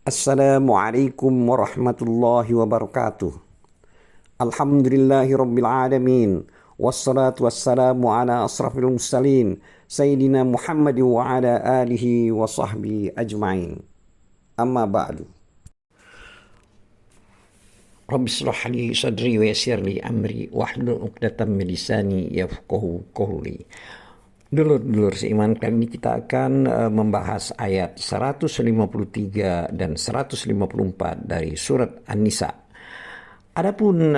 Assalamualaikum warahmatullahi wabarakatuh. Alhamdulillahi rabbil alamin. Wassalatu wassalamu ala asrafil mursalin Sayyidina Muhammad wa ala alihi wa sahbihi ajma'in. Amma ba'du. Rabbi shrah li sadri wa yassir li amri wahlul 'uqdatam min lisani yafqahu qawli. Dulur-dulur seiman, kali ini kita akan membahas ayat 153 dan 154 dari surat An-Nisa. Adapun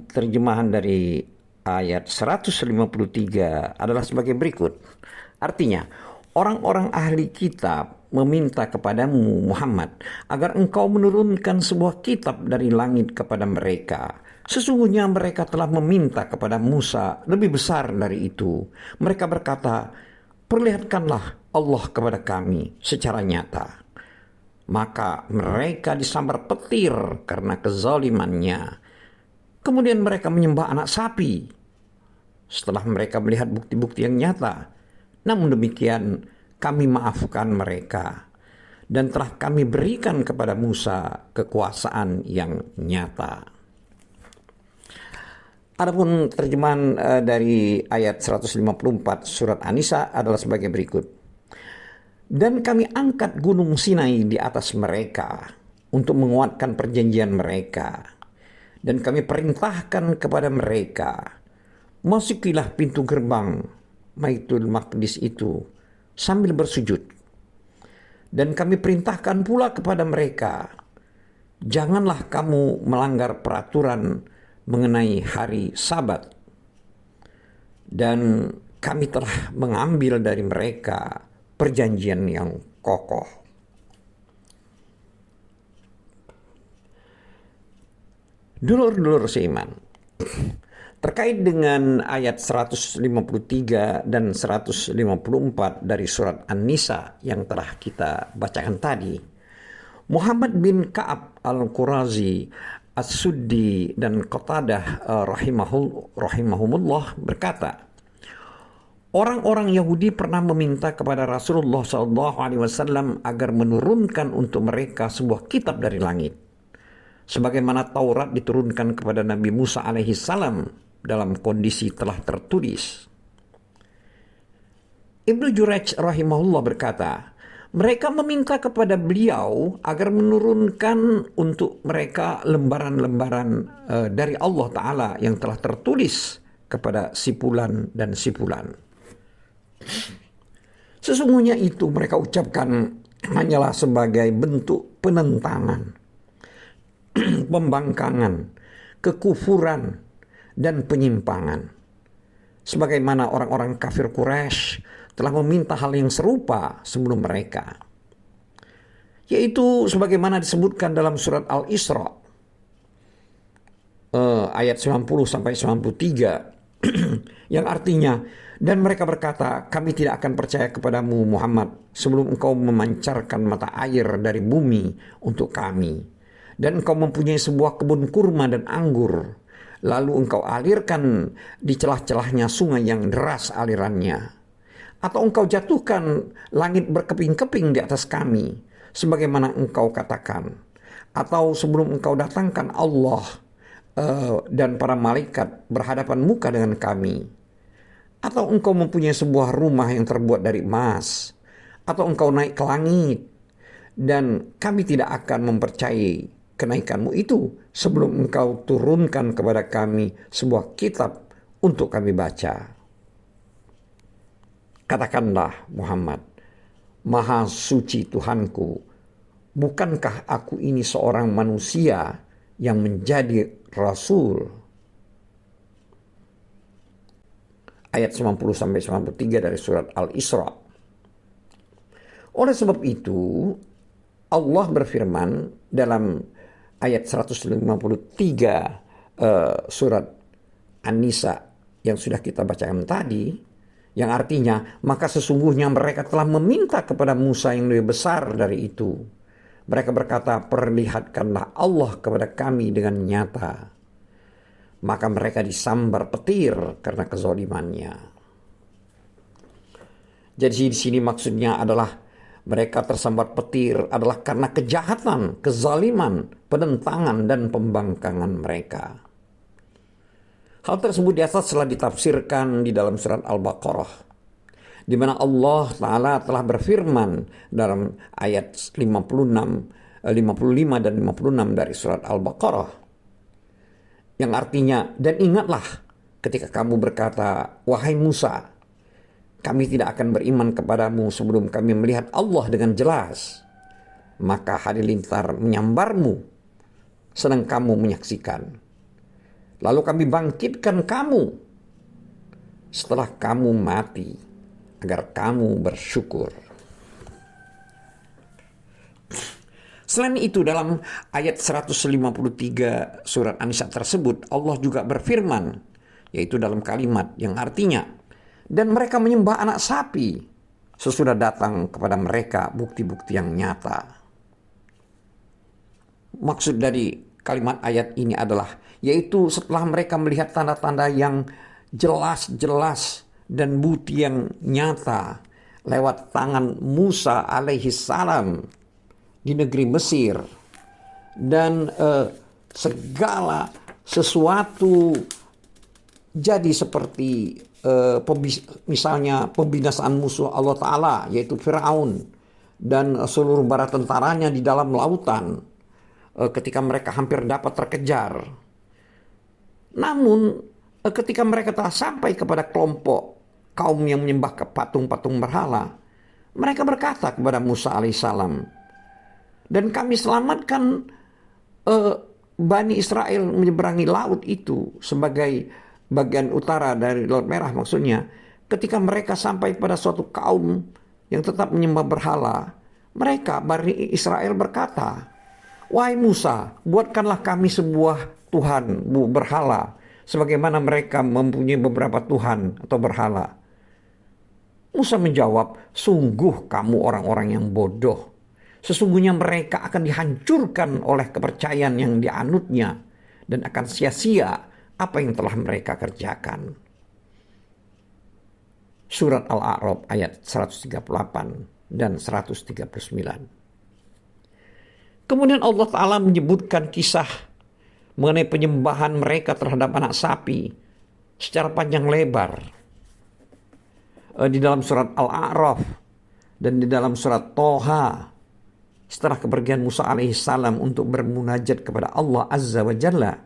terjemahan dari ayat 153 adalah sebagai berikut. Artinya, orang-orang ahli kitab meminta kepadamu Muhammad agar engkau menurunkan sebuah kitab dari langit kepada mereka. Sesungguhnya mereka telah meminta kepada Musa lebih besar dari itu. Mereka berkata, perlihatkanlah Allah kepada kami secara nyata. Maka mereka disambar petir karena kezalimannya. Kemudian mereka menyembah anak sapi setelah mereka melihat bukti-bukti yang nyata. Namun demikian kami maafkan mereka dan telah kami berikan kepada Musa kekuasaan yang nyata. Adapun terjemahan dari ayat 154 surat An-Nisa adalah sebagai berikut. Dan kami angkat gunung Sinai di atas mereka untuk menguatkan perjanjian mereka. Dan kami perintahkan kepada mereka, masukilah pintu gerbang Baitul Maqdis itu sambil bersujud. Dan kami perintahkan pula kepada mereka, janganlah kamu melanggar peraturan mengenai hari Sabat, dan kami telah mengambil dari mereka perjanjian yang kokoh. Dulur-dulur seiman, terkait dengan ayat 153 dan 154 dari surat An-Nisa yang telah kita bacakan tadi, Muhammad bin Ka'ab al-Qurazi, As-Suddi dan Qatadah rahimahumullah berkata, orang-orang Yahudi pernah meminta kepada Rasulullah SAW agar menurunkan untuk mereka sebuah kitab dari langit, sebagaimana Taurat diturunkan kepada Nabi Musa alaihissalam dalam kondisi telah tertulis. Ibnu Jurayj rahimahullah berkata, mereka meminta kepada beliau agar menurunkan untuk mereka lembaran-lembaran dari Allah Ta'ala yang telah tertulis kepada si fulan dan si fulan. Sesungguhnya itu mereka ucapkan hanyalah sebagai bentuk penentangan, pembangkangan, kekufuran, dan penyimpangan. Sebagaimana orang-orang kafir Quraisy telah meminta hal yang serupa sebelum mereka, yaitu sebagaimana disebutkan dalam surat Al-Isra ayat 90-93 yang artinya, dan mereka berkata, kami tidak akan percaya kepadamu Muhammad sebelum engkau memancarkan mata air dari bumi untuk kami, dan engkau mempunyai sebuah kebun kurma dan anggur, lalu engkau alirkan di celah-celahnya sungai yang deras alirannya. Atau engkau jatuhkan langit berkeping-keping di atas kami, sebagaimana engkau katakan. Atau sebelum engkau datangkan Allah dan para malaikat berhadapan muka dengan kami. Atau engkau mempunyai sebuah rumah yang terbuat dari emas. Atau engkau naik ke langit, dan kami tidak akan mempercayai kenaikanmu itu sebelum engkau turunkan kepada kami sebuah kitab untuk kami baca. Katakanlah Muhammad, Maha suci Tuhanku, bukankah aku ini seorang manusia yang menjadi Rasul? Ayat 90-93 dari surat Al-Isra. Oleh sebab itu, Allah berfirman dalam ayat 153 surat An-Nisa yang sudah kita bacakan tadi, yang artinya, maka sesungguhnya mereka telah meminta kepada Musa yang lebih besar dari itu. Mereka berkata, perlihatkanlah Allah kepada kami dengan nyata. Maka mereka disambar petir karena kezalimannya. Jadi di sini maksudnya adalah mereka tersambar petir adalah karena kejahatan, kezaliman, penentangan, dan pembangkangan mereka. Hal tersebut di atas telah ditafsirkan di dalam surat Al-Baqarah, di mana Allah Ta'ala telah berfirman dalam ayat 55 dan 56 dari surat Al-Baqarah, yang artinya, dan ingatlah ketika kamu berkata, wahai Musa, kami tidak akan beriman kepadamu sebelum kami melihat Allah dengan jelas. Maka halilintar menyambarmu, sedang kamu menyaksikan. Lalu kami bangkitkan kamu setelah kamu mati, agar kamu bersyukur. Selain itu, dalam ayat 153 surat An-Nisa tersebut, Allah juga berfirman, yaitu dalam kalimat yang artinya, dan mereka menyembah anak sapi sesudah datang kepada mereka bukti-bukti yang nyata. Maksud dari kalimat ayat ini adalah, yaitu setelah mereka melihat tanda-tanda yang jelas-jelas dan bukti yang nyata lewat tangan Musa alaihi salam di negeri Mesir, dan segala sesuatu jadi seperti misalnya pembinasaan musuh Allah Ta'ala, yaitu Fir'aun dan seluruh bala tentaranya di dalam lautan ketika mereka hampir dapat terkejar. Namun ketika mereka telah sampai kepada kelompok kaum yang menyembah ke patung-patung berhala, mereka berkata kepada Musa alaihissalam, dan kami selamatkan Bani Israel menyeberangi laut itu sebagai bagian utara dari Laut Merah maksudnya. Ketika mereka sampai pada suatu kaum yang tetap menyembah berhala, mereka Bani Israel berkata, wahai Musa, buatkanlah kami sebuah Tuhan berhala, sebagaimana mereka mempunyai beberapa Tuhan atau berhala. Musa menjawab, sungguh kamu orang-orang yang bodoh. Sesungguhnya mereka akan dihancurkan oleh kepercayaan yang dianutnya, dan akan sia-sia apa yang telah mereka kerjakan. Surat Al-A'raf ayat 138 dan 139. Kemudian Allah Ta'ala menyebutkan kisah mengenai penyembahan mereka terhadap anak sapi secara panjang lebar di dalam surat Al-A'raf dan di dalam surat Toha. Setelah kepergian Musa alaihissalam untuk bermunajat kepada Allah Azza wa Jalla,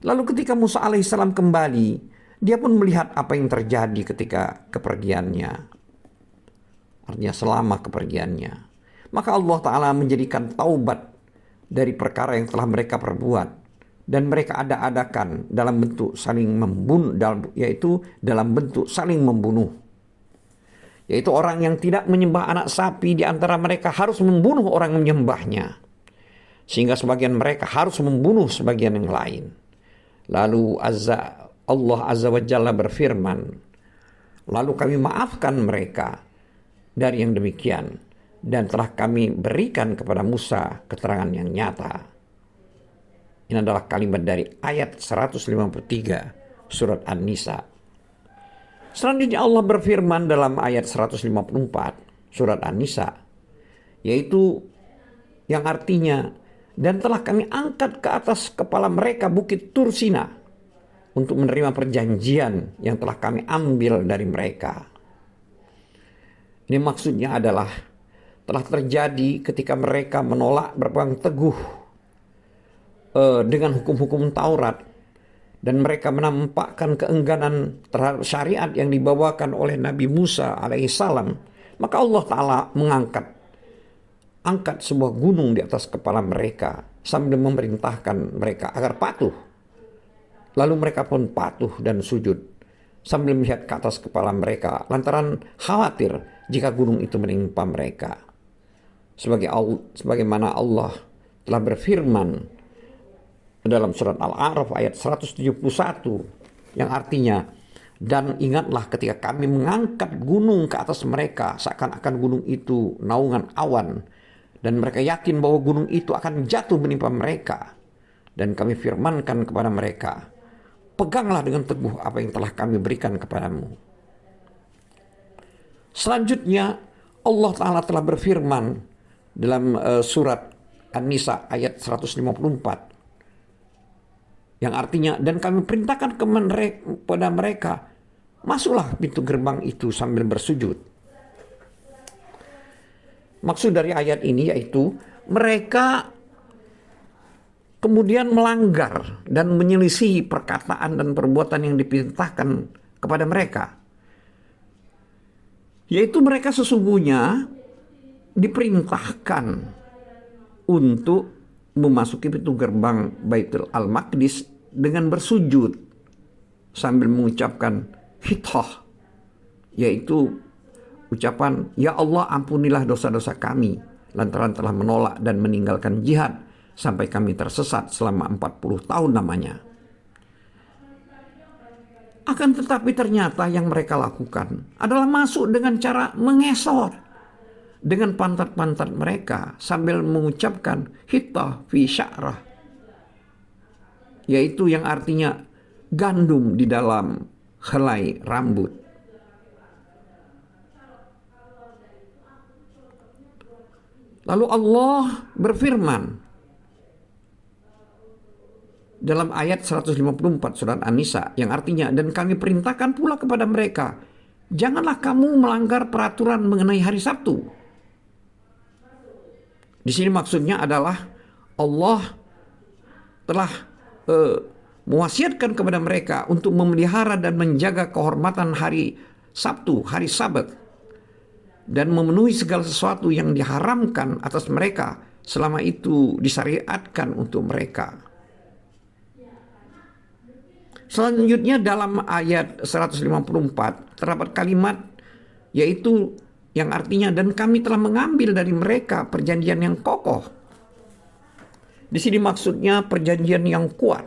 lalu ketika Musa alaihissalam kembali, dia pun melihat apa yang terjadi ketika kepergiannya. Artinya selama kepergiannya. Maka Allah Ta'ala menjadikan taubat dari perkara yang telah mereka perbuat. Dan mereka ada-adakan dalam bentuk saling membunuh, yaitu dalam bentuk saling membunuh. Yaitu orang yang tidak menyembah anak sapi di antara mereka harus membunuh orang yang menyembahnya. Sehingga sebagian mereka harus membunuh sebagian yang lain. Lalu Allah Azza wa Jalla berfirman, lalu kami maafkan mereka dari yang demikian, dan telah kami berikan kepada Musa keterangan yang nyata. Ini adalah kalimat dari ayat 153 surat An-Nisa. Selanjutnya Allah berfirman dalam ayat 154 surat An-Nisa, yaitu yang artinya, dan telah kami angkat ke atas kepala mereka bukit Tursina untuk menerima perjanjian yang telah kami ambil dari mereka. Ini maksudnya adalah telah terjadi ketika mereka menolak berpegang teguh dengan hukum-hukum Taurat, dan mereka menampakkan keengganan terhadap syariat yang dibawakan oleh Nabi Musa alaihissalam. Maka Allah Ta'ala angkat sebuah gunung di atas kepala mereka sambil memerintahkan mereka agar patuh. Lalu mereka pun patuh dan sujud sambil melihat ke atas kepala mereka lantaran khawatir jika gunung itu menimpa mereka. Sebagaimana Allah telah berfirman dalam surat Al-A'raf ayat 171 yang artinya, dan ingatlah ketika kami mengangkat gunung ke atas mereka seakan-akan gunung itu naungan awan, dan mereka yakin bahwa gunung itu akan jatuh menimpa mereka, dan kami firmankan kepada mereka, peganglah dengan teguh apa yang telah kami berikan kepadamu. Selanjutnya Allah Ta'ala telah berfirman dalam surat An-Nisa ayat 154 yang artinya, dan kami perintahkan kepada mereka, masuklah pintu gerbang itu sambil bersujud. Maksud dari ayat ini yaitu mereka kemudian melanggar dan menyelisihi perkataan dan perbuatan yang diperintahkan kepada mereka. Yaitu mereka sesungguhnya diperintahkan untuk memasuki pintu gerbang Baitul Al-Maqdis dengan bersujud sambil mengucapkan hithah, yaitu ucapan, ya Allah ampunilah dosa-dosa kami lantaran telah menolak dan meninggalkan jihad sampai kami tersesat selama 40 tahun namanya. Akan tetapi ternyata yang mereka lakukan adalah masuk dengan cara mengesor dengan pantat-pantat mereka sambil mengucapkan hittah fi sya'rah, yaitu yang artinya gandum di dalam helai rambut. Lalu Allah berfirman dalam ayat 154 surat An-Nisa yang artinya, dan kami perintahkan pula kepada mereka, janganlah kamu melanggar peraturan mengenai hari Sabtu. Di sini maksudnya adalah Allah telah mewasiatkan kepada mereka untuk memelihara dan menjaga kehormatan hari Sabtu, hari Sabat, dan memenuhi segala sesuatu yang diharamkan atas mereka selama itu disyariatkan untuk mereka. Selanjutnya dalam ayat 154 terdapat kalimat yaitu yang artinya, dan kami telah mengambil dari mereka perjanjian yang kokoh. Di sini maksudnya perjanjian yang kuat.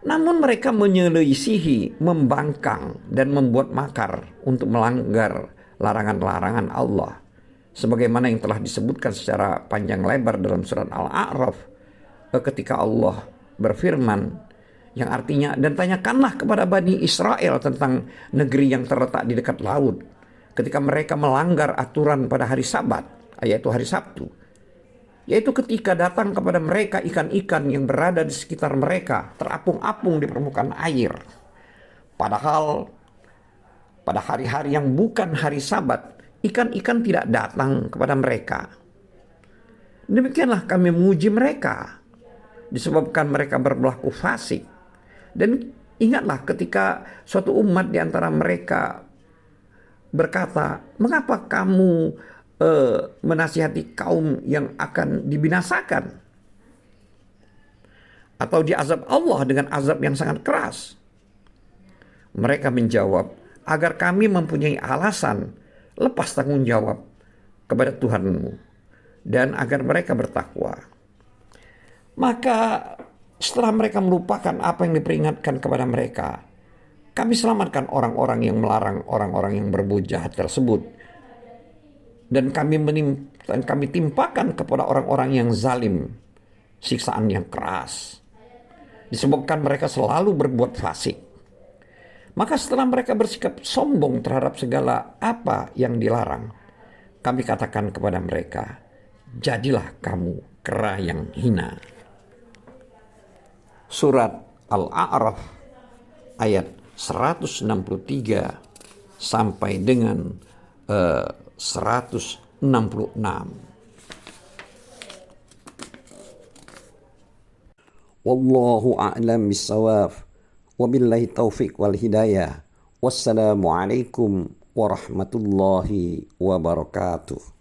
Namun mereka menyelisihi, membangkang, dan membuat makar untuk melanggar larangan-larangan Allah. Sebagaimana yang telah disebutkan secara panjang lebar dalam surat Al-A'raf ketika Allah berfirman, yang artinya, dan tanyakanlah kepada Bani Israel tentang negeri yang terletak di dekat laut, ketika mereka melanggar aturan pada hari Sabat, yaitu hari Sabtu, yaitu ketika datang kepada mereka ikan-ikan yang berada di sekitar mereka terapung-apung di permukaan air. Padahal pada hari-hari yang bukan hari Sabat, ikan-ikan tidak datang kepada mereka. Demikianlah kami menguji mereka disebabkan mereka berlaku fasik. Dan ingatlah ketika suatu umat di antara mereka berkata, mengapa kamu menasihati kaum yang akan dibinasakan atau diazab Allah dengan azab yang sangat keras? Mereka menjawab, agar kami mempunyai alasan lepas tanggung jawab kepada Tuhanmu dan agar mereka bertakwa. Maka setelah mereka melupakan apa yang diperingatkan kepada mereka, kami selamatkan orang-orang yang melarang orang-orang yang berbuat jahat tersebut. Dan kami timpakan kepada orang-orang yang zalim siksaan yang keras, disebabkan mereka selalu berbuat fasik. Maka setelah mereka bersikap sombong terhadap segala apa yang dilarang, kami katakan kepada mereka, jadilah kamu kera yang hina. Surat Al-A'raf ayat 163 sampai dengan 166. Wallahu a'lam bissawab. Wabillahi taufiq wal hidayah. Wassalamualaikum warahmatullahi wabarakatuh.